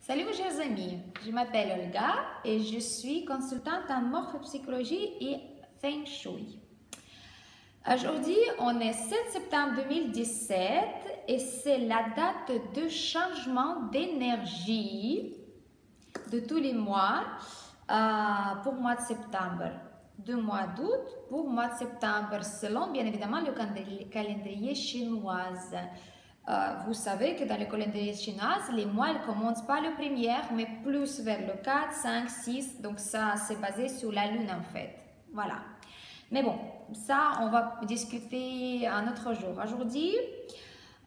Salut mes chers amis, je m'appelle Olga et je suis consultante en morphopsychologie et Feng Shui. Aujourd'hui, on est 7 septembre 2017 et c'est la date de changement d'énergie de tous les mois pour le mois de septembre. Du mois d'août pour le mois de septembre, selon bien évidemment le calendrier chinois. Vous savez que dans le calendrier chinois, les mois ne commencent pas le premier, mais plus vers le 4, 5, 6. Donc ça, c'est basé sur la lune en fait. Voilà. Mais bon, ça, on va discuter un autre jour. Aujourd'hui,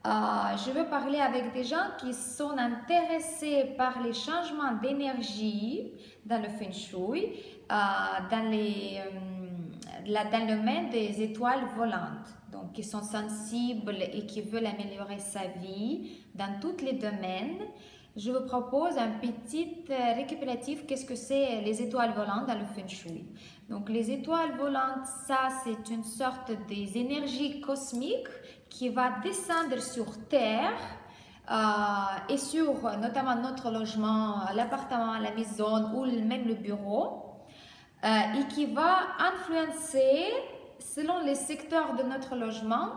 je veux parler avec des gens qui sont intéressés par les changements d'énergie dans le Feng Shui, dans le domaine des étoiles volantes. Donc, qui sont sensibles et qui veulent améliorer sa vie dans tous les domaines. Je vous propose un petit récapitulatif. Qu'est-ce que c'est les étoiles volantes dans le Feng Shui? Donc, les étoiles volantes, ça, c'est une sorte des énergies cosmiques qui va descendre sur Terre et sur notamment notre logement, l'appartement, la maison ou même le bureau et qui va influencer selon les secteurs de notre logement,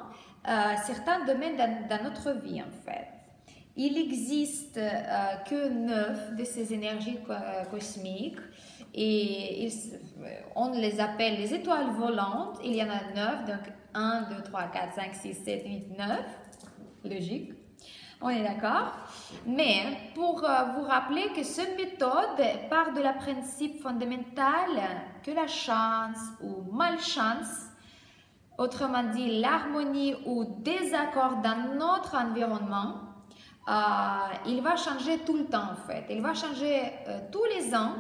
certains domaines dans notre vie en fait. Il n'existe que 9 de ces énergies cosmiques et on les appelle les étoiles volantes. Il y en a 9, donc 1, 2, 3, 4, 5, 6, 7, 8, 9. Logique. On est d'accord? Mais pour vous rappeler que cette méthode part de la principe fondamental que la chance ou malchance, autrement dit l'harmonie ou désaccord dans notre environnement, il va changer tout le temps en fait. Il va changer tous les ans,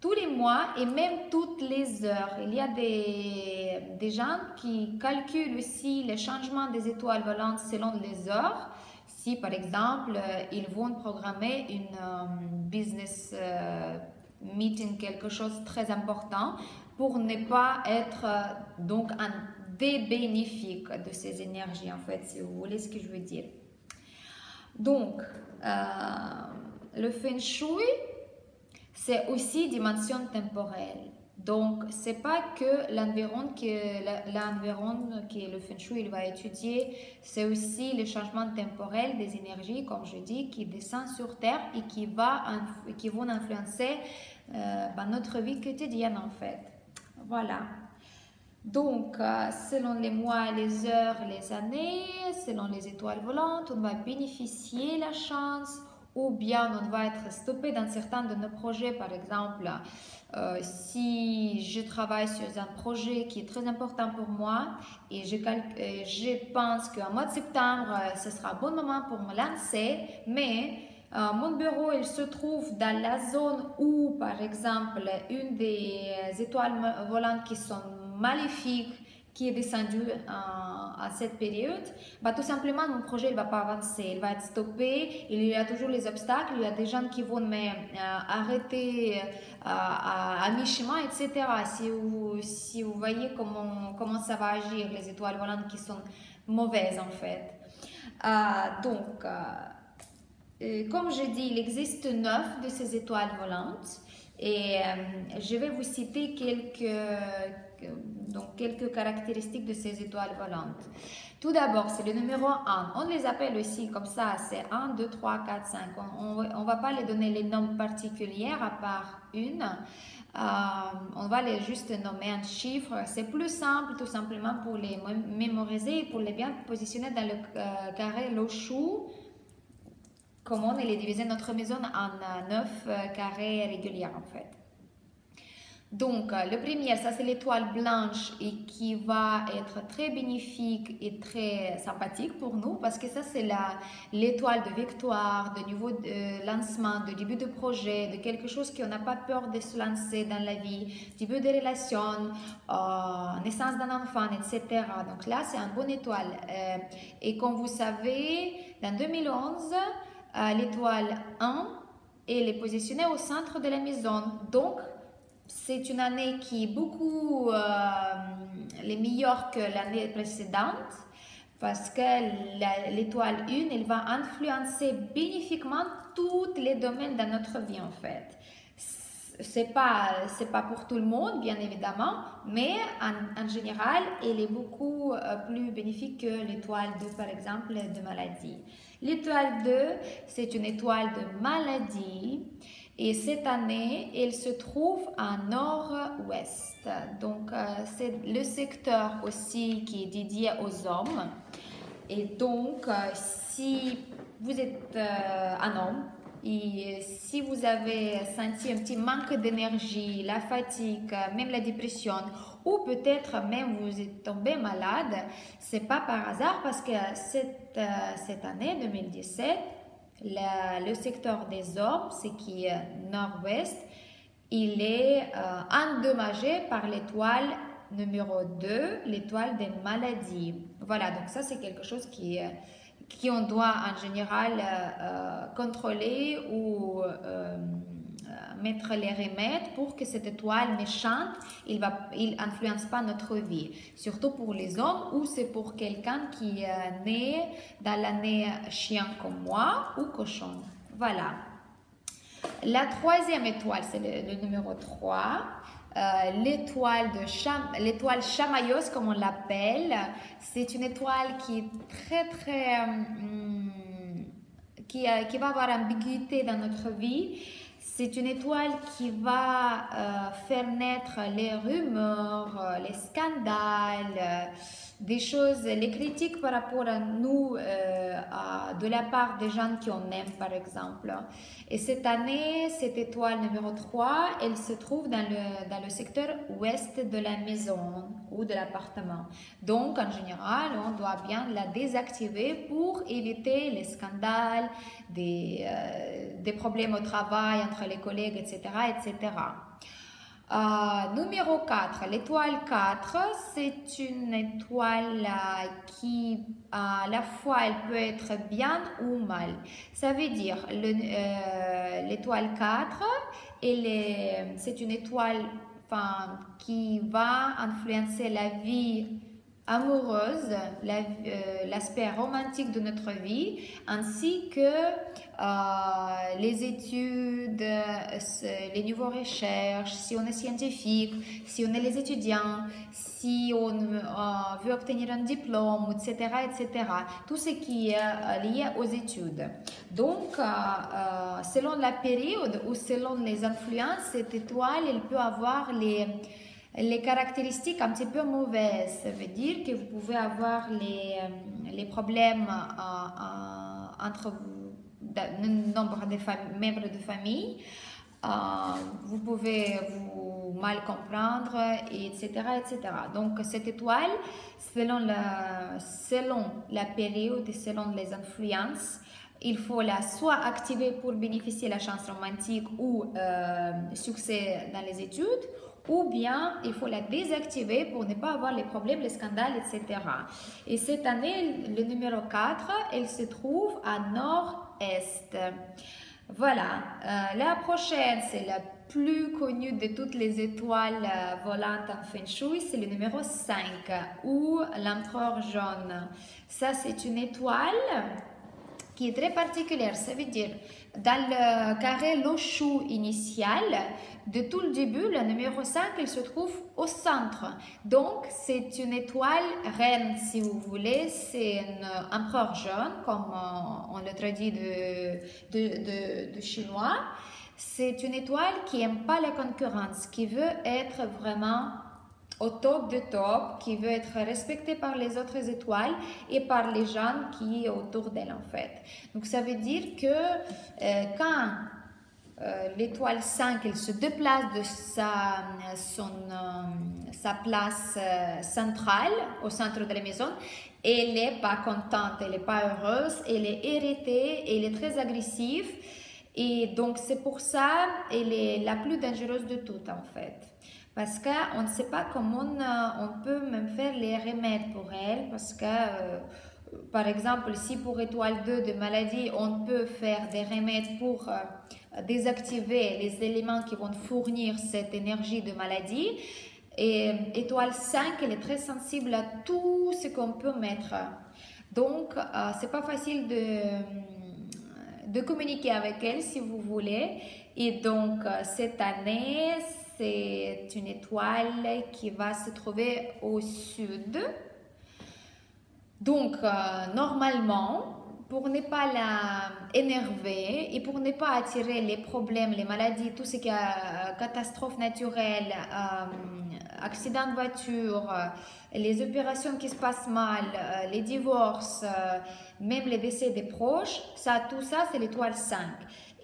tous les mois et même toutes les heures. Il y a des gens qui calculent aussi les changements des étoiles volantes selon les heures. Si par exemple, ils vont programmer une business meeting, quelque chose de très important, pour ne pas être donc un bénéfique de ces énergies, en fait, si vous voulez ce que je veux dire. Donc, le Feng Shui, c'est aussi dimension temporelle. Donc, ce n'est pas que l'environnement que le Feng Shui il va étudier, c'est aussi le changement temporel des énergies, comme je dis, qui descendent sur Terre et qui vont influencer notre vie quotidienne, en fait. Voilà. Donc, selon les mois, les heures, les années, selon les étoiles volantes, on va bénéficier de la chance ou bien on va être stoppé dans certains de nos projets. Par exemple, si je travaille sur un projet qui est très important pour moi et je pense qu'en mois de septembre, ce sera un bon moment pour me lancer, mais mon bureau il se trouve dans la zone où, par exemple, une des étoiles volantes qui sont maléfiques, qui est descendu à cette période, tout simplement mon projet ne va pas avancer, il va être stoppé, il y a toujours les obstacles, il y a des gens qui vont m'arrêter à mi-chemin, etc. Si vous voyez comment ça va agir, les étoiles volantes qui sont mauvaises en fait. Comme je dis, il existe 9 de ces étoiles volantes et je vais vous citer quelques caractéristiques de ces étoiles volantes. Tout d'abord, c'est le numéro 1. On les appelle aussi comme ça, c'est 1, 2, 3, 4, 5. On ne va pas les donner les noms particuliers à part une. On va juste nommer un chiffre. C'est plus simple tout simplement pour les mémoriser et pour les bien positionner dans le carré Loshu. Comment on est divisé notre maison en 9 carrés réguliers en fait. Donc, le premier, ça c'est l'étoile blanche et qui va être très bénéfique et très sympathique pour nous parce que ça c'est l'étoile de victoire, de niveau de lancement, de début de projet, de quelque chose qu'on n'a pas peur de se lancer dans la vie, début de relation, naissance d'un enfant, etc. Donc là, c'est une bonne étoile. Et comme vous savez, dans 2011, l'étoile 1, elle est positionnée au centre de la maison. Donc, c'est une année qui est beaucoup les meilleure que l'année précédente parce que l'étoile 1, elle va influencer bénéfiquement tous les domaines de notre vie en fait. C'est pas pour tout le monde, bien évidemment, mais en général, elle est beaucoup plus bénéfique que l'étoile 2, par exemple, de maladie. L'étoile 2, c'est une étoile de maladie et cette année, elle se trouve en nord-ouest. Donc, c'est le secteur aussi qui est dédié aux hommes. Et donc, si vous êtes un homme, et si vous avez senti un petit manque d'énergie, la fatigue, même la dépression, ou peut-être même vous êtes tombé malade, c'est pas par hasard parce que cette année 2017, le secteur des hommes, c'est qui est nord-ouest, il est endommagé par l'étoile numéro 2, l'étoile des maladies. Voilà, donc ça c'est quelque chose qui on doit en général contrôler ou mettre les remèdes pour que cette étoile méchante, il influence pas notre vie. Surtout pour les hommes ou c'est pour quelqu'un qui est né dans l'année chien comme moi ou cochon. Voilà. La troisième étoile, c'est le numéro 3. L'étoile Chamailleuse, comme on l'appelle, c'est une étoile qui est qui va avoir ambiguïté dans notre vie. C'est une étoile qui va faire naître les rumeurs, les scandales, des choses, les critiques par rapport à nous de la part des gens qu'on aime par exemple. Et cette année, cette étoile numéro 3, elle se trouve dans le secteur ouest de la maison ou de l'appartement. Donc en général, on doit bien la désactiver pour éviter les scandales, des problèmes au travail entre les collègues, etc. etc. Numéro 4, l'étoile 4, c'est une étoile qui à la fois elle peut être bien ou mal. Ça veut dire l'étoile 4, c'est une étoile qui va influencer la vie amoureuse, l'aspect romantique de notre vie, ainsi que les études, les nouveaux recherches, si on est scientifique, si on est les étudiants, si on veut obtenir un diplôme, etc., etc. Tout ce qui est lié aux études. Donc, selon la période ou selon les influences, cette étoile, elle peut avoir les caractéristiques un petit peu mauvaises. Ça veut dire que vous pouvez avoir les problèmes entre nombre de membres de famille. Vous pouvez vous mal comprendre, etc., etc. Donc, cette étoile, selon la période et selon les influences, il faut la soit activer pour bénéficier de la chance romantique ou succès dans les études, ou bien il faut la désactiver pour ne pas avoir les problèmes, les scandales, etc. Et cette année, le numéro 4, elle se trouve à nord-est. Voilà, la prochaine, c'est la plus connue de toutes les étoiles volantes en Feng Shui, c'est le numéro 5, ou l'empereur jaune. Ça, c'est une étoile qui est très particulière, ça veut dire dans le carré Loshu initial, de tout le début, le numéro 5, il se trouve au centre. Donc, c'est une étoile reine, si vous voulez, c'est un empereur jaune, comme on le traduit de chinois. C'est une étoile qui n'aime pas la concurrence, qui veut être vraiment au top de top, qui veut être respectée par les autres étoiles et par les gens qui sont autour d'elle en fait. Donc ça veut dire que quand l'étoile 5 elle se déplace de sa place centrale au centre de la maison, elle n'est pas contente, elle n'est pas heureuse, elle est irritée, elle est très agressive et donc c'est pour ça elle est la plus dangereuse de toutes en fait. Parce qu'on ne sait pas comment on peut même faire les remèdes pour elle. Parce que, par exemple, si pour étoile 2 de maladie, on peut faire des remèdes pour désactiver les éléments qui vont fournir cette énergie de maladie, Et étoile 5, elle est très sensible à tout ce qu'on peut mettre. Donc, c'est pas facile de communiquer avec elle si vous voulez. Et donc, cette année, c'est une étoile qui va se trouver au sud. Donc, normalement, pour ne pas la énerver et pour ne pas attirer les problèmes, les maladies, tout ce qui est catastrophe naturelle, accident de voiture, les opérations qui se passent mal, les divorces, même les décès des proches, tout ça, c'est l'étoile 5.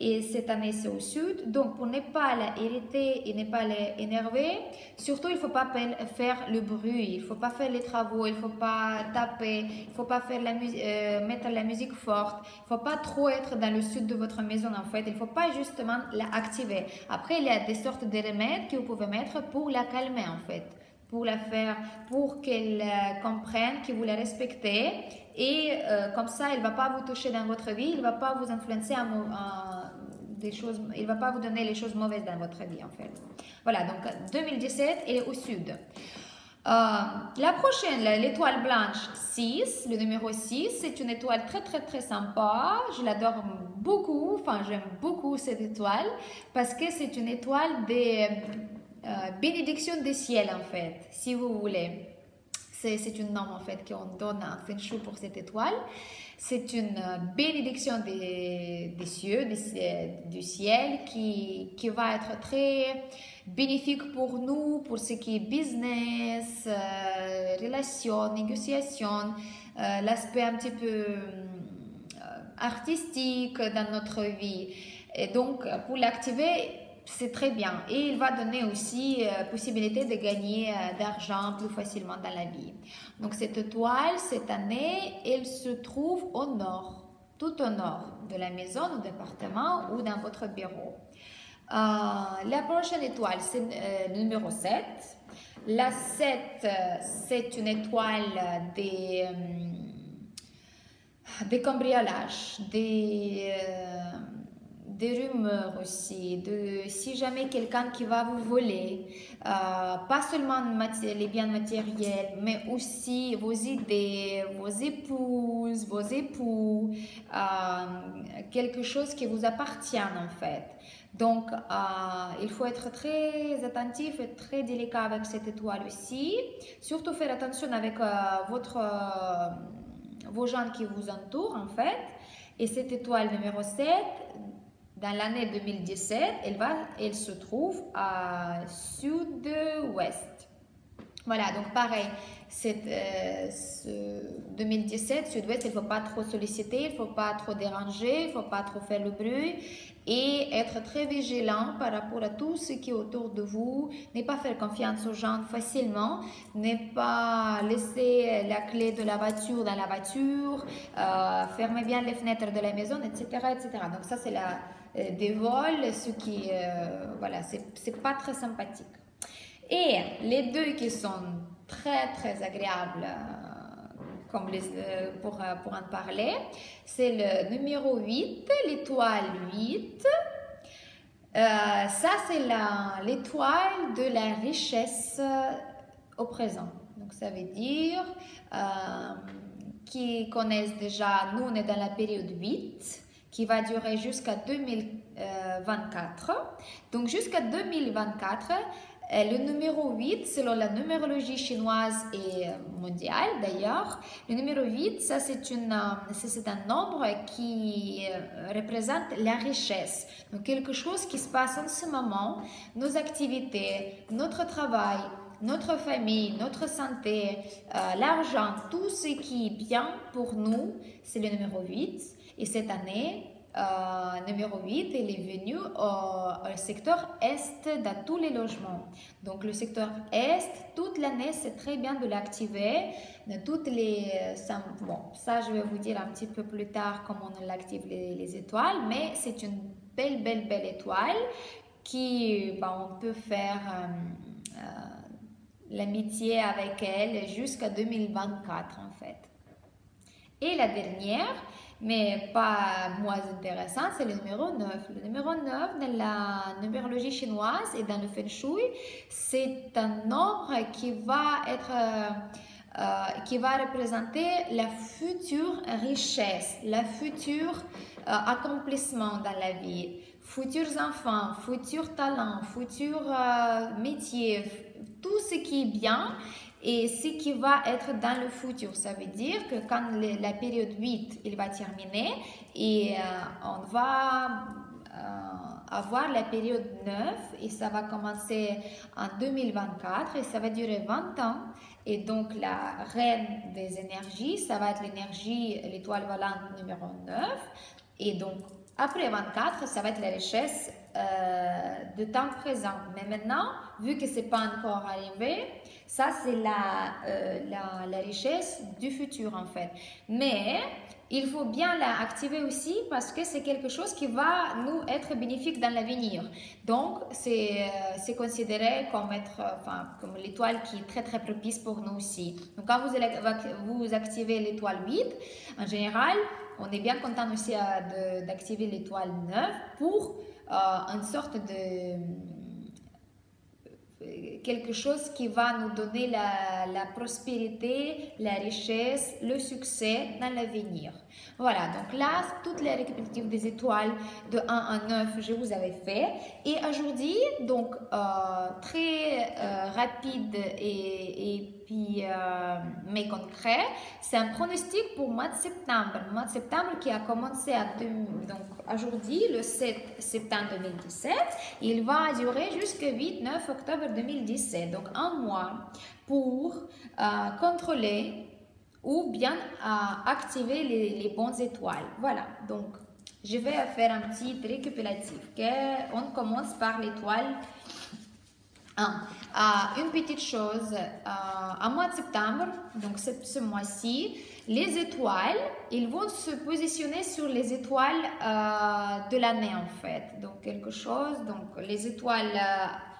Et cette année, c'est au sud. Donc, pour ne pas la irriter et ne pas l'énerver, surtout, il ne faut pas faire le bruit, il ne faut pas faire les travaux, il ne faut pas taper, il ne faut pas faire mettre la musique forte, il ne faut pas trop être dans le sud de votre maison, en fait. Il ne faut pas justement la activer. Après, il y a des sortes de remèdes que vous pouvez mettre pour la calmer, en fait. Pour la faire, pour qu'elle comprenne que vous la respectez et comme ça, elle ne va pas vous toucher dans votre vie, il ne va pas vous influencer des choses, il ne va pas vous donner les choses mauvaises dans votre vie en fait. Voilà, donc 2017 elle est au sud. La prochaine, l'étoile blanche 6, le numéro 6, c'est une étoile très sympa, je l'adore beaucoup, enfin j'aime beaucoup cette étoile parce que c'est une étoile des bénédiction des ciels en fait, si vous voulez. C'est une norme en fait qu'on donne en Feng Shui pour cette étoile. C'est une bénédiction des cieux, du ciel qui va être très bénéfique pour nous, pour ce qui est business, relations, négociations, l'aspect un petit peu artistique dans notre vie. Et donc, pour l'activer, c'est très bien et il va donner aussi possibilité de gagner d'argent plus facilement dans la vie. Donc cette étoile, cette année, elle se trouve au nord, tout au nord de la maison, au département ou dans votre bureau. La prochaine étoile, c'est le numéro 7. La 7, c'est une étoile des cambriolages, des rumeurs aussi, si jamais quelqu'un qui va vous voler, pas seulement les biens matériels, mais aussi vos idées, vos épouses, vos époux, quelque chose qui vous appartient en fait. Donc, il faut être très attentif et très délicat avec cette étoile aussi. Surtout faire attention avec vos gens qui vous entourent en fait. Et cette étoile numéro 7, dans l'année 2017, elle se trouve à sud-ouest. Voilà, donc pareil, 2017, sud-ouest, il ne faut pas trop solliciter, il ne faut pas trop déranger, il ne faut pas trop faire le bruit et être très vigilant par rapport à tout ce qui est autour de vous. Ne pas faire confiance aux gens facilement, ne pas laisser la clé de la voiture dans la voiture, fermer bien les fenêtres de la maison, etc. etc. Donc ça, c'est des vols, ce qui, voilà, c'est pas très sympathique. Et les deux qui sont très agréables pour en parler, c'est le numéro 8, l'étoile 8. Ça, c'est l'étoile de la richesse au présent. Donc, ça veut dire qui connaissent déjà, nous, on est dans la période 8, qui va durer jusqu'à 2024. Donc, jusqu'à 2024, le numéro 8, selon la numérologie chinoise et mondiale d'ailleurs, le numéro 8, ça c'est un nombre qui représente la richesse. Donc quelque chose qui se passe en ce moment, nos activités, notre travail, notre famille, notre santé, l'argent, tout ce qui est bien pour nous, c'est le numéro 8. Et cette année, numéro 8, il est venu au secteur Est dans tous les logements. Donc le secteur Est, toute l'année, c'est très bien de l'activer. Bon, ça, je vais vous dire un petit peu plus tard comment on l'active les étoiles, mais c'est une belle étoile qui, on peut faire l'amitié avec elle jusqu'à 2024 en fait. Et la dernière, mais pas moins intéressante, c'est le numéro 9. Le numéro 9 dans la numérologie chinoise et dans le Feng Shui, c'est un nombre qui va représenter la future richesse, la future accomplissement dans la vie, futurs enfants, futurs talents, futurs métiers, tout ce qui est bien et ce qui va être dans le futur. Ça veut dire que quand la période 8 il va terminer et on va avoir la période 9 et ça va commencer en 2024 et ça va durer 20 ans. Et donc la reine des énergies, ça va être l'énergie, l'étoile volante numéro 9. Et donc après 24, ça va être la richesse de temps présent. Mais maintenant, vu que ce n'est pas encore arrivé, ça c'est la richesse du futur en fait. Mais il faut bien l'activer aussi parce que c'est quelque chose qui va nous être bénéfique dans l'avenir. Donc, c'est considéré comme l'étoile qui est très très propice pour nous aussi. Donc, quand vous activez l'étoile 8, en général, on est bien content aussi d'activer l'étoile 9 pour une sorte de quelque chose qui va nous donner la prospérité, la richesse, le succès dans l'avenir. Voilà, donc là, toutes les récapitulatives des étoiles de 1 à 9, je vous avais fait. Et aujourd'hui, donc, très rapide mais concret, c'est un pronostic pour le mois de septembre. Le mois de septembre qui a commencé donc aujourd'hui, le 7 septembre 2017. Il va durer jusqu'au 8-9 octobre 2017. Donc, un mois pour contrôler ou bien activer les bonnes étoiles. Voilà, donc je vais faire un petit récapitulatif. On commence par l'étoile 1. Une petite chose, en mois de septembre, donc ce mois-ci, les étoiles, ils vont se positionner sur les étoiles de l'année en fait. Donc quelque chose, donc les étoiles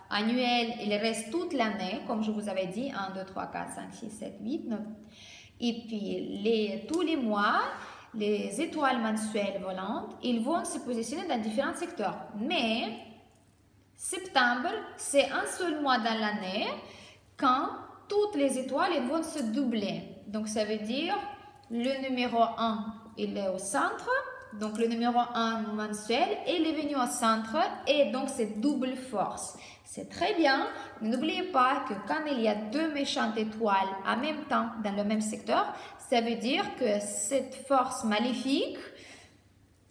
annuelles, ils restent toute l'année, comme je vous avais dit, 1, 2, 3, 4, 5, 6, 7, 8, 9. Et puis tous les mois, les étoiles mensuelles volantes, ils vont se positionner dans différents secteurs. Mais septembre, c'est un seul mois dans l'année quand toutes les étoiles elles vont se doubler. Donc ça veut dire le numéro 1, il est au centre. Donc le numéro 1 mensuel, il est venu au centre et donc c'est double force. C'est très bien, mais n'oubliez pas que quand il y a deux méchantes étoiles en même temps dans le même secteur, ça veut dire que cette force maléfique,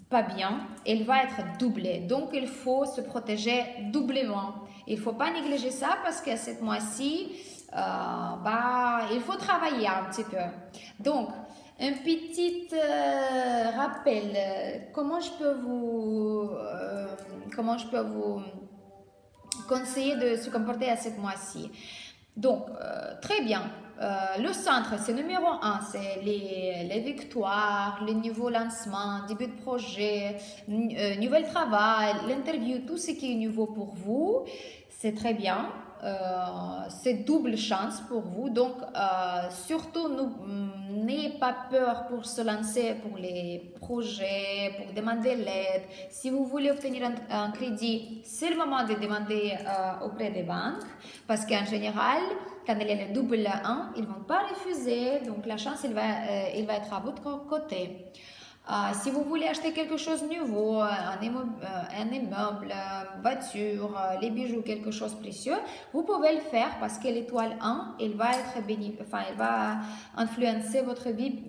pas bien, elle va être doublée. Donc il faut se protéger doublement. Il ne faut pas négliger ça parce que cette mois-ci, il faut travailler un petit peu. Donc, un petit rappel, comment je peux vous conseiller de se comporter à cette mois-ci. Donc, très bien. Le centre, c'est numéro 1, c'est les victoires, les nouveaux lancements, début de projet, nouvel travail, l'interview, tout ce qui est nouveau pour vous, c'est très bien. C'est double chance pour vous. Donc, surtout, n'ayez pas peur pour se lancer pour les projets, pour demander l'aide. Si vous voulez obtenir un crédit, c'est le moment de demander auprès des banques parce qu'en général, quand il y a le double 1, ils ne vont pas refuser. Donc, la chance, il va être à votre côté. Si vous voulez acheter quelque chose de nouveau, un immeuble, voiture, les bijoux, quelque chose de précieux, vous pouvez le faire parce que l'étoile 1, elle va influencer votre vie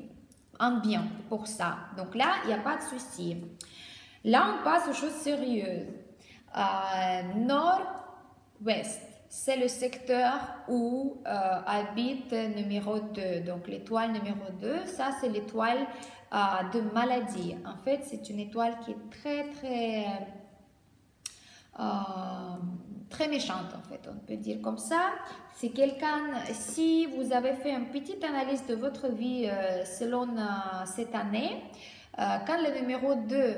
en bien pour ça. Donc là, il n'y a pas de souci. Là, on passe aux choses sérieuses. Nord-ouest, c'est le secteur où habite numéro 2. Donc l'étoile numéro 2, ça c'est l'étoile de maladie. En fait, c'est une étoile qui est très méchante, en fait, on peut dire comme ça. C'est quelqu'un, si vous avez fait une petite analyse de votre vie selon cette année, quand le numéro 2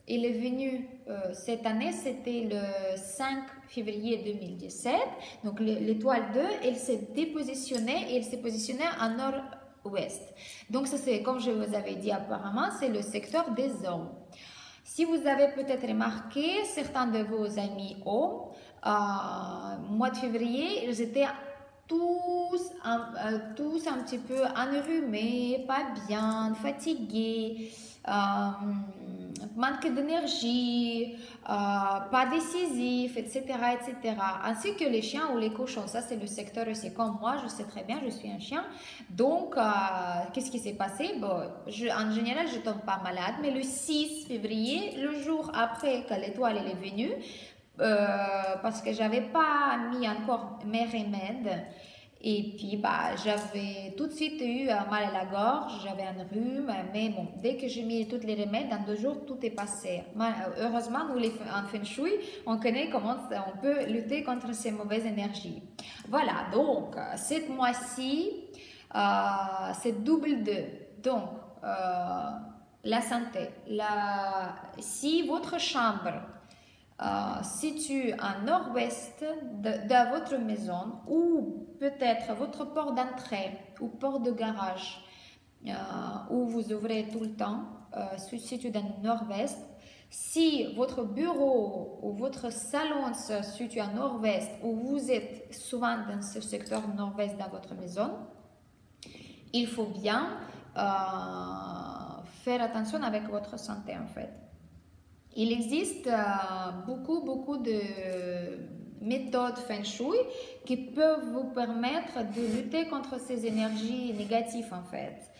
il est venu cette année, c'était le 5 février 2017. Donc l'étoile 2, elle s'est dépositionnée et elle s'est positionnée nord-ouest. Donc ça c'est, comme je vous avais dit apparemment, c'est le secteur des hommes. Si vous avez peut-être remarqué, certains de vos amis hommes, mois de février, ils étaient tous un petit peu enrhumés, pas bien, fatigués, manque d'énergie, pas décisif, etc., etc. Ainsi que les chiens ou les cochons. Ça, c'est le secteur aussi. Comme moi, je sais très bien, je suis un chien. Donc, qu'est-ce qui s'est passé? Bon, en général, je ne tombe pas malade, mais le 6 février, le jour après que l'étoile elle est venue, parce que j'avais pas mis encore mes remèdes et puis bah, j'avais tout de suite eu mal à la gorge, j'avais un rhume, mais bon, dès que j'ai mis tous les remèdes, dans 2 jours, tout est passé. Heureusement, nous, en Feng Shui, on connaît comment on peut lutter contre ces mauvaises énergies. Voilà, donc, cette mois-ci, c'est double 2. Donc, la santé. Si votre chambre situe en nord-ouest de votre maison ou peut-être votre porte d'entrée ou porte de garage où vous ouvrez tout le temps, situe dans le nord-ouest. Si votre bureau ou votre salon se situe en nord-ouest ou vous êtes souvent dans ce secteur nord-ouest dans votre maison, il faut bien faire attention avec votre santé en fait. Il existe beaucoup de méthodes Feng Shui qui peuvent vous permettre de lutter contre ces énergies négatives en fait.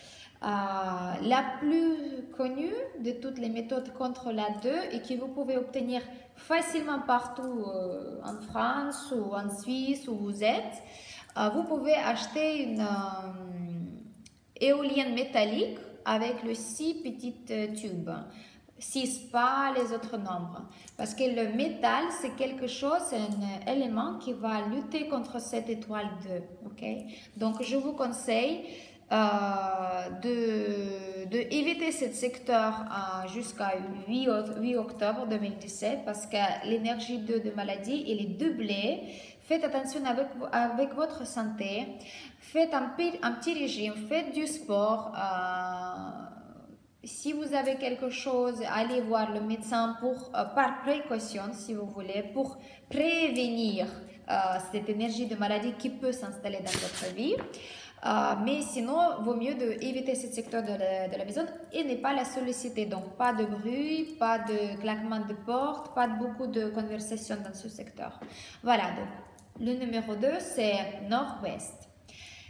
La plus connue de toutes les méthodes contre la 2 et que vous pouvez obtenir facilement partout en France ou en Suisse où vous êtes, vous pouvez acheter une éolienne métallique avec le 6 petites tubes. 6, pas les autres nombres. Parce que le métal, c'est quelque chose, c'est un élément qui va lutter contre cette étoile 2. Okay? Donc, je vous conseille d'éviter ce secteur jusqu'à 8 octobre 2017 parce que l'énergie 2 de maladie, elle est doublée. Faites attention avec votre santé. Faites un petit régime. Faites du sport. Si vous avez quelque chose, allez voir le médecin par précaution, si vous voulez, pour prévenir cette énergie de maladie qui peut s'installer dans votre vie. Mais sinon, il vaut mieux éviter ce secteur de la maison et ne pas la solliciter. Donc, pas de bruit, pas de claquement de porte, pas beaucoup de conversation dans ce secteur. Voilà, donc le numéro 2, c'est nord-ouest.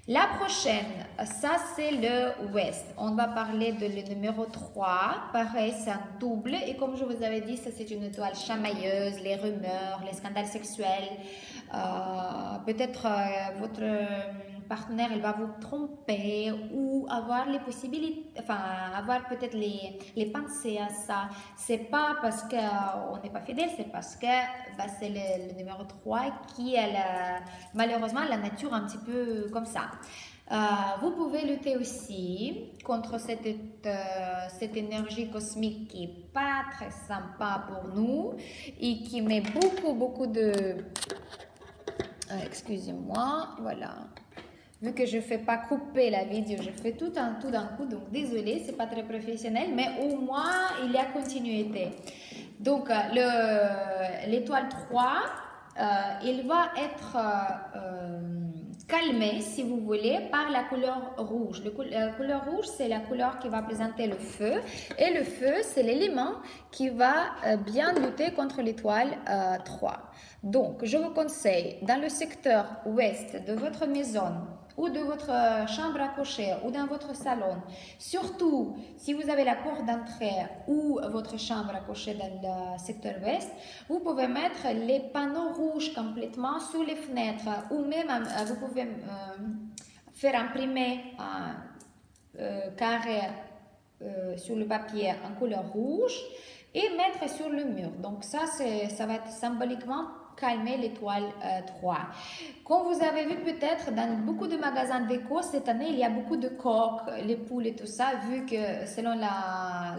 La prochaine, ça c'est le ouest. On va parler de le numéro 3. Pareil, c'est un double. Et comme je vous avais dit, ça c'est une étoile chamailleuse, les rumeurs, les scandales sexuels. Peut-être votre partenaire, il va vous tromper ou avoir les possibilités, enfin avoir peut-être les pensées à ça. C'est pas parce qu'on n'est pas fidèle, c'est parce que c'est le numéro 3 qui a malheureusement la nature un petit peu comme ça. Vous pouvez lutter aussi contre cette énergie cosmique qui n'est pas très sympa pour nous et qui met beaucoup de... excusez-moi, voilà. Vu que je ne fais pas couper la vidéo, je fais tout d'un coup, donc désolé, c'est pas très professionnel, mais au moins il y a continuité. Donc l'étoile 3, il va être calmé, si vous voulez, par la couleur rouge. La couleur rouge, c'est la couleur qui va présenter le feu, et le feu, c'est l'élément qui va bien lutter contre l'étoile 3. Donc, je vous conseille, dans le secteur ouest de votre maison, ou de votre chambre à coucher ou dans votre salon, surtout si vous avez la porte d'entrée ou votre chambre à coucher dans le secteur ouest, vous pouvez mettre les panneaux rouges complètement sous les fenêtres ou même vous pouvez faire imprimer un carré sur le papier en couleur rouge et mettre sur le mur. Donc ça va être symboliquement calmer l'étoile 3. Comme vous avez vu peut-être dans beaucoup de magasins déco, cette année, il y a beaucoup de coques, les poules et tout ça, vu que selon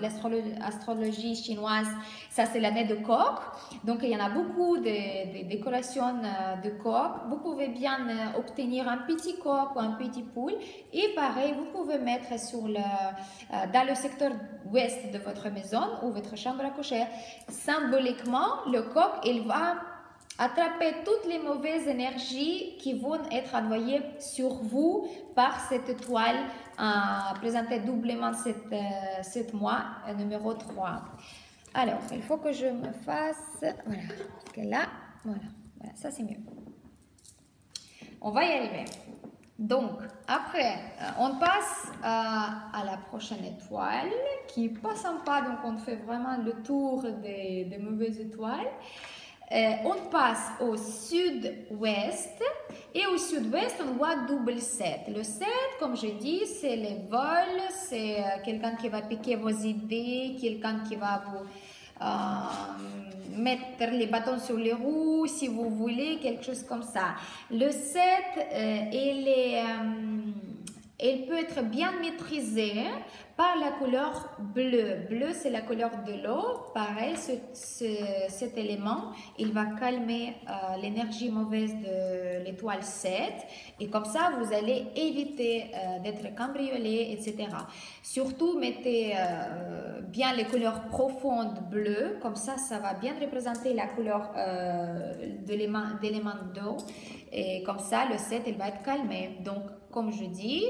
l'astrologie chinoise, ça c'est l'année de coq. Donc il y en a beaucoup de décorations de coq. Vous pouvez bien obtenir un petit coq ou un petit poule. Et pareil, vous pouvez mettre dans le secteur ouest de votre maison ou votre chambre à coucher. Symboliquement, le coq, il va attraper toutes les mauvaises énergies qui vont être envoyées sur vous par cette étoile présentée doublement cette mois, numéro 3. Alors, il faut que je me fasse... Voilà, parce que là, voilà ça c'est mieux. On va y arriver. Donc, après, on passe à la prochaine étoile qui n'est pas sympa, donc on fait vraiment le tour des mauvaises étoiles. On passe au sud-ouest et au sud-ouest on voit double 7. Le 7, comme je dis, c'est les vols, c'est quelqu'un qui va piquer vos idées, quelqu'un qui va vous mettre les bâtons sur les roues si vous voulez, quelque chose comme ça. Le 7, il peut être bien maîtrisé par la couleur bleue. Bleu, c'est la couleur de l'eau. Pareil, cet élément, il va calmer l'énergie mauvaise de l'étoile 7. Et comme ça, vous allez éviter d'être cambriolé, etc. Surtout, mettez bien les couleurs profondes bleues. Comme ça va bien représenter la couleur d'élément d'eau. Et comme ça, le 7, il va être calmé. Donc, comme je dis,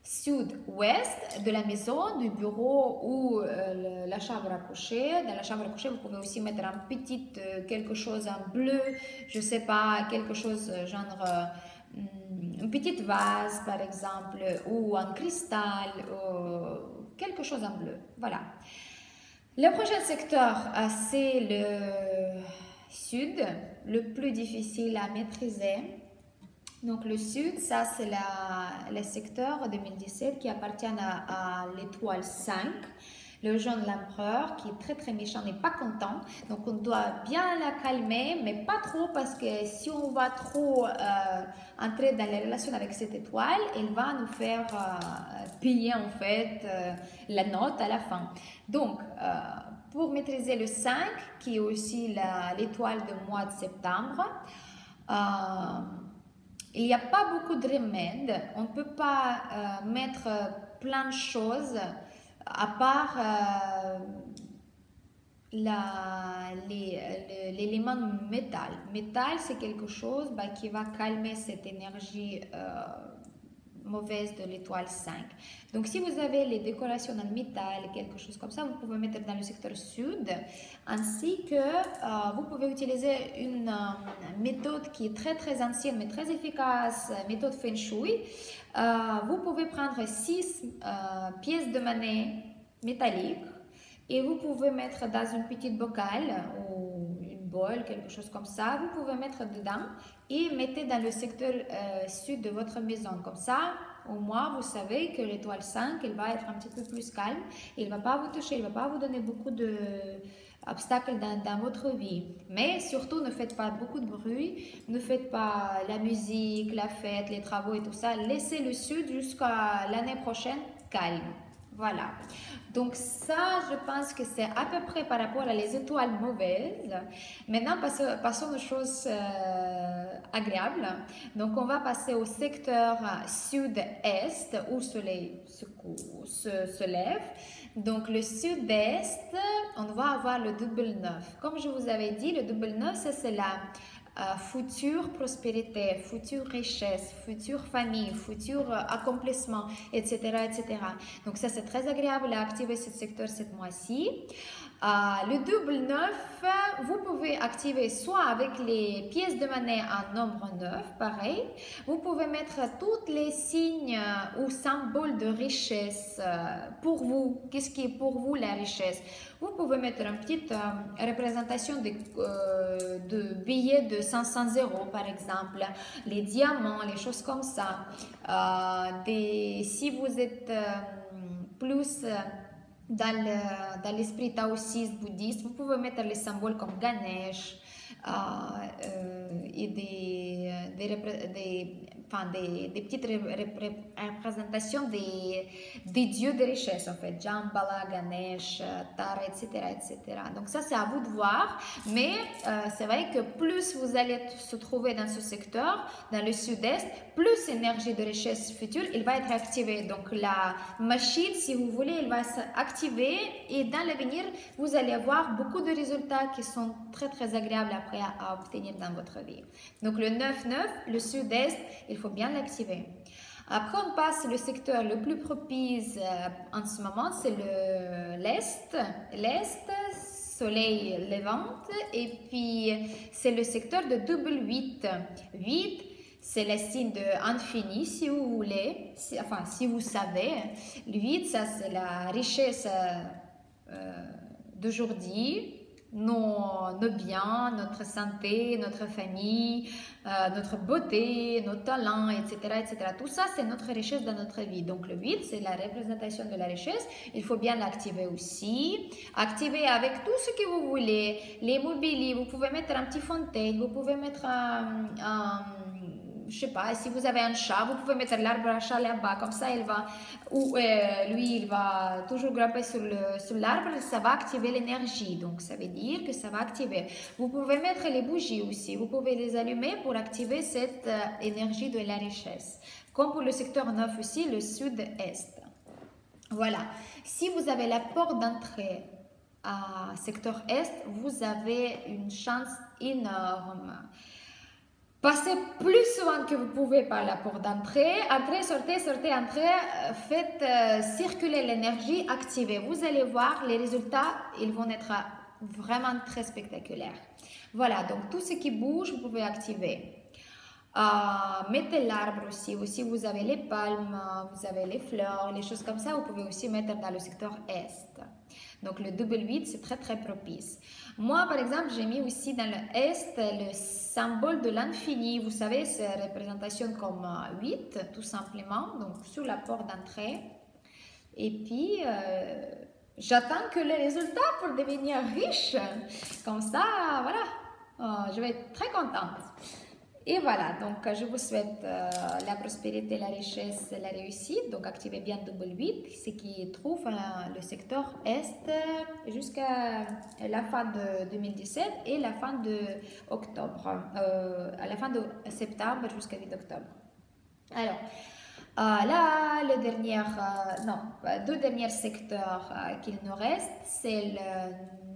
sud-ouest de la maison, du bureau ou la chambre à coucher. Dans la chambre à coucher, vous pouvez aussi mettre un petit quelque chose en bleu, je sais pas, quelque chose genre une petite vase par exemple, ou en cristal, ou quelque chose en bleu. Voilà. Le prochain secteur, c'est le sud, le plus difficile à maîtriser. Donc le sud, ça c'est le secteur 2017 qui appartient à l'étoile 5. Le jaune l'empereur qui est très méchant n'est pas content. Donc on doit bien la calmer, mais pas trop parce que si on va trop entrer dans les relations avec cette étoile, elle va nous faire payer en fait la note à la fin. Donc pour maîtriser le 5, qui est aussi l'étoile du mois de septembre, il n'y a pas beaucoup de remèdes, on ne peut pas mettre plein de choses à part l'élément métal. Métal, c'est quelque chose qui va calmer cette énergie mauvaise de l'étoile 5. Donc si vous avez les décorations en métal, quelque chose comme ça, vous pouvez mettre dans le secteur sud, ainsi que vous pouvez utiliser une méthode qui est très ancienne mais très efficace, méthode Feng Shui. Vous pouvez prendre 6 pièces de monnaie métalliques et vous pouvez mettre dans une petite bocal ou une bol, quelque chose comme ça, vous pouvez mettre dedans et mettez dans le secteur sud de votre maison. Comme ça, au moins, vous savez que l'étoile 5, elle va être un petit peu plus calme. Il ne va pas vous toucher, il ne va pas vous donner beaucoup d'obstacles dans votre vie. Mais surtout, ne faites pas beaucoup de bruit, ne faites pas la musique, la fête, les travaux et tout ça. Laissez le sud jusqu'à l'année prochaine calme. Voilà. Donc ça, je pense que c'est à peu près par rapport à les étoiles mauvaises. Maintenant, passons aux choses agréables. Donc, on va passer au secteur sud-est où le soleil se lève. Donc, le sud-est, on va avoir le double 9. Comme je vous avais dit, le double 9, c'est la future prospérité, future richesse, future famille, futur accomplissement, etc., etc. Donc ça, c'est très agréable à activer ce secteur cette mois-ci. Le double 9, vous pouvez activer soit avec les pièces de monnaie en nombre 9, pareil. Vous pouvez mettre tous les signes ou symboles de richesse pour vous. Qu'est-ce qui est pour vous la richesse? Vous pouvez mettre une petite représentation de billets de 500 € par exemple, les diamants, les choses comme ça. Si vous êtes plus dans l'esprit taoïste, bouddhiste, vous pouvez mettre les symboles comme Ganesh, et des petites représentations des dieux de richesse, en fait, Jambala, Ganesh, Tara, etc., etc. Donc ça, c'est à vous de voir, mais c'est vrai que plus vous allez se trouver dans ce secteur, dans le sud-est, plus l'énergie de richesse future, il va être activée. Donc la machine, si vous voulez, elle va s'activer et dans l'avenir, vous allez avoir beaucoup de résultats qui sont très, très agréables après à obtenir dans votre vie. Donc le 9-9, le sud-est, il faut bien l'activer. Après, on passe le secteur le plus propice en ce moment, c'est l'Est. L'Est, soleil levant, et puis c'est le secteur de double 8. 8, c'est le signe de infini, si vous voulez, si vous savez. Le 8, ça c'est la richesse d'aujourd'hui. Nos biens, notre santé, notre famille, notre beauté, nos talents, etc., etc. Tout ça, c'est notre richesse dans notre vie. Donc, le 8, c'est la représentation de la richesse. Il faut bien l'activer aussi. Activer avec tout ce que vous voulez. Les mobiliers, vous pouvez mettre un petit fontaine, vous pouvez mettre je sais pas, si vous avez un chat, vous pouvez mettre l'arbre à chat là-bas, comme ça il va, ou lui il va toujours grimper sur l'arbre, ça va activer l'énergie, donc ça veut dire que ça va activer. Vous pouvez mettre les bougies aussi, vous pouvez les allumer pour activer cette énergie de la richesse. Comme pour le secteur 9 aussi, le sud-est. Voilà, si vous avez la porte d'entrée à secteur est, vous avez une chance énorme. Passez plus souvent que vous pouvez par la porte d'entrée. Entrez, sortez, sortez, entrez. Faites circuler l'énergie, activez. Vous allez voir, les résultats, ils vont être vraiment très spectaculaires. Voilà, donc tout ce qui bouge, vous pouvez activer. Mettez l'arbre aussi. Aussi, vous avez les palmes, vous avez les fleurs, les choses comme ça. Vous pouvez aussi mettre dans le secteur est. Donc, le double 8, c'est très, très propice. Moi, par exemple, j'ai mis aussi dans l'Est le symbole de l'infini. Vous savez, c'est une représentation comme 8, tout simplement. Donc, sur la porte d'entrée. Et puis, j'attends que les résultats pour devenir riche. Comme ça, voilà, je vais être très contente. Et voilà, donc je vous souhaite la prospérité, la richesse, la réussite. Donc activez bien double 8, ce qui trouve le secteur Est jusqu'à la fin de 2017 et la fin de octobre, à la fin de septembre jusqu'à 8 octobre. Alors, là, deux derniers secteurs qu'il nous reste, c'est le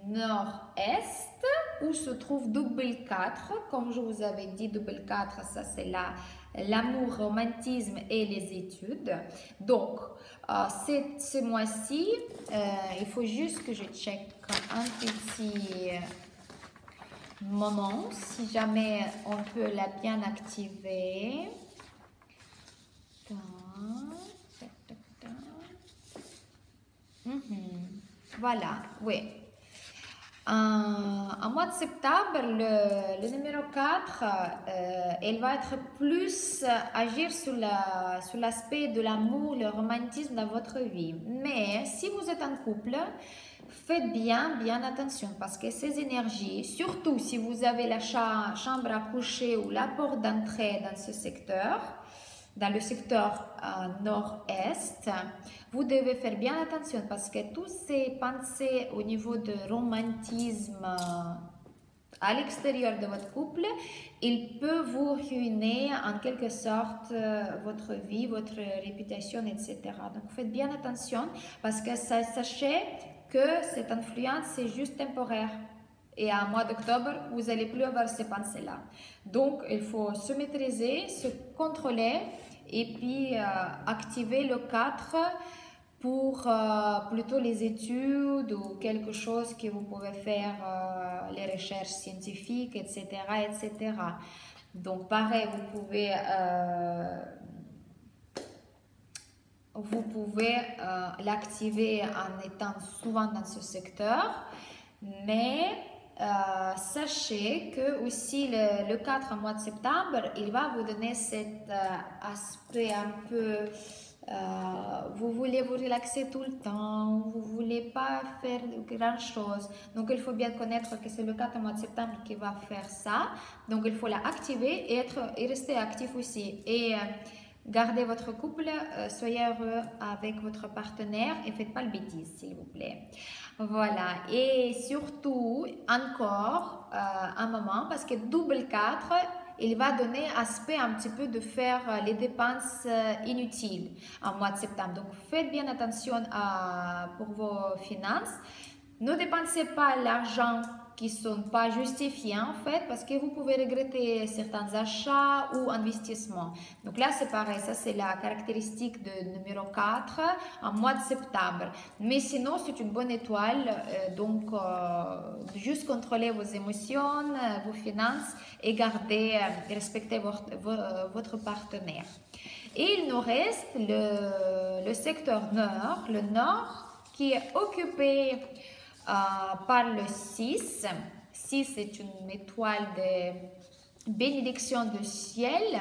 nord-est où se trouve double 4. Comme je vous avais dit, double 4, ça c'est l'amour, romantisme et les études. Donc, ce mois-ci, il faut juste que je check un petit moment, si jamais on peut la bien activer. Voilà, oui. En mois de septembre, le numéro 4, elle va être plus agir sur l'aspect de l'amour, le romantisme dans votre vie. Mais si vous êtes en couple, faites bien attention parce que ces énergies, surtout si vous avez la chambre à coucher ou la porte d'entrée dans ce secteur, dans le secteur nord-est, vous devez faire bien attention parce que toutes ces pensées au niveau de romantisme à l'extérieur de votre couple, il peut vous ruiner en quelque sorte votre vie, votre réputation, etc. Donc faites bien attention parce que sachez que cette influence c'est juste temporaire. Et en mois d'octobre, vous n'allez plus avoir ces pensées-là. Donc, il faut se maîtriser, se contrôler et puis activer le 4 pour plutôt les études ou quelque chose que vous pouvez faire, les recherches scientifiques, etc., etc. Donc, pareil, vous pouvez l'activer en étant souvent dans ce secteur, mais sachez que aussi le 4 mois de septembre, il va vous donner cet aspect un peu vous voulez vous relaxer tout le temps, vous ne voulez pas faire grand chose. Donc, il faut bien connaître que c'est le 4 mois de septembre qui va faire ça. Donc, il faut l'activer et rester actif aussi. Et gardez votre couple, soyez heureux avec votre partenaire et faites pas le bêtise, s'il vous plaît. Voilà. Et surtout, encore un moment, parce que double 4, il va donner aspect un petit peu de faire les dépenses inutiles en mois de septembre. Donc, faites bien attention pour vos finances. Ne dépensez pas l'argent qui ne sont pas justifiés en fait, parce que vous pouvez regretter certains achats ou investissements. Donc là, c'est pareil, ça c'est la caractéristique de numéro 4 en mois de septembre. Mais sinon, c'est une bonne étoile, donc juste contrôlez vos émotions, vos finances et gardez, respectez votre partenaire. Et il nous reste le secteur nord, le nord qui est occupé par le 6. 6 est une étoile de bénédiction du ciel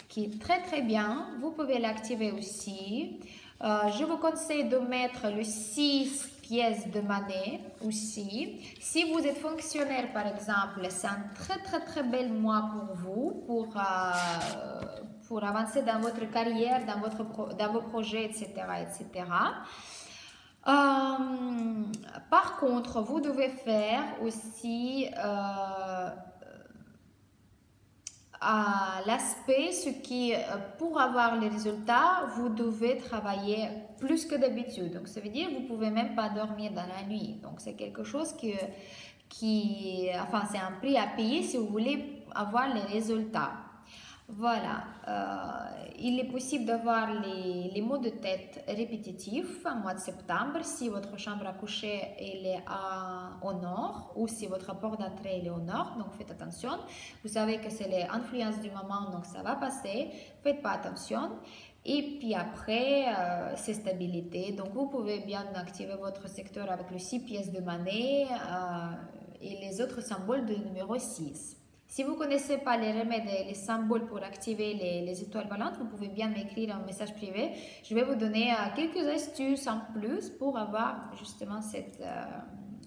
qui est très très bien. Vous pouvez l'activer aussi. Je vous conseille de mettre le 6 pièces de monnaie aussi. Si vous êtes fonctionnaire par exemple, c'est un très bel mois pour vous, pour avancer dans votre carrière, dans vos projets, etc. etc. Par contre, vous devez faire aussi à l'aspect, ce qui, pour avoir les résultats, vous devez travailler plus que d'habitude. Donc, ça veut dire que vous ne pouvez même pas dormir dans la nuit. Donc, c'est quelque chose enfin, c'est un prix à payer si vous voulez avoir les résultats. Voilà, il est possible d'avoir les maux de tête répétitifs en mois de septembre si votre chambre à coucher est au nord ou si votre porte d'entrée est au nord, donc faites attention. Vous savez que c'est l'influence du moment, donc ça va passer, faites pas attention. Et puis après, c'est stabilité. Donc vous pouvez bien activer votre secteur avec le 6 pièces de monnaie et les autres symboles de numéro 6. Si vous ne connaissez pas les remèdes et les symboles pour activer les étoiles volantes, vous pouvez bien m'écrire un message privé. Je vais vous donner quelques astuces en plus pour avoir justement cette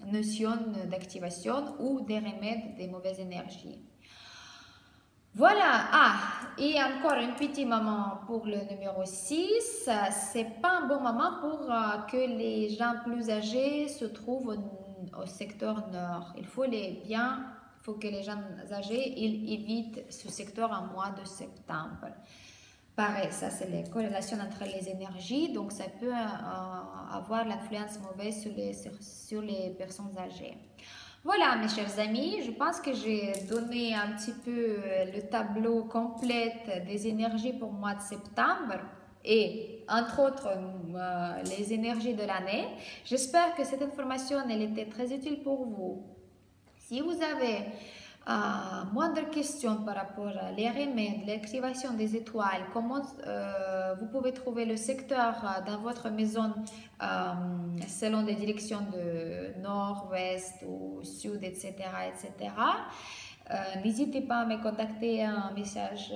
notion d'activation ou des remèdes des mauvaises énergies. Voilà, et encore un petit moment pour le numéro 6. C'est pas un bon moment pour que les gens plus âgés se trouvent au secteur nord. Il faut que les gens âgés évitent ce secteur en mois de septembre. Pareil, ça c'est les corrélations entre les énergies, donc ça peut avoir l'influence mauvaise sur les personnes âgées. Voilà mes chers amis, je pense que j'ai donné un petit peu le tableau complet des énergies pour le mois de septembre et entre autres les énergies de l'année. J'espère que cette information elle était très utile pour vous. Si vous avez moindre question par rapport à les remèdes, l'activation des étoiles, comment vous pouvez trouver le secteur dans votre maison selon des directions de nord, ouest ou sud, etc. etc. N'hésitez pas à me contacter un message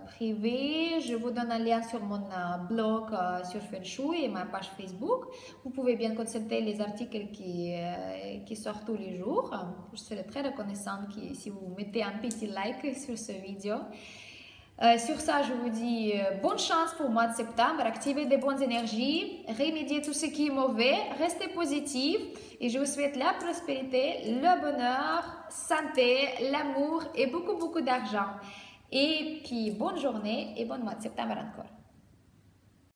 privé. Je vous donne un lien sur mon blog sur Feng Shui et ma page Facebook. Vous pouvez bien consulter les articles qui sortent tous les jours. Je serai très reconnaissante si vous mettez un petit like sur cette vidéo. Sur ça, je vous dis bonne chance pour le mois de septembre, activez des bonnes énergies, remédiez tout ce qui est mauvais, restez positif et je vous souhaite la prospérité, le bonheur, santé, l'amour et beaucoup d'argent. Et puis bonne journée et bon mois de septembre encore.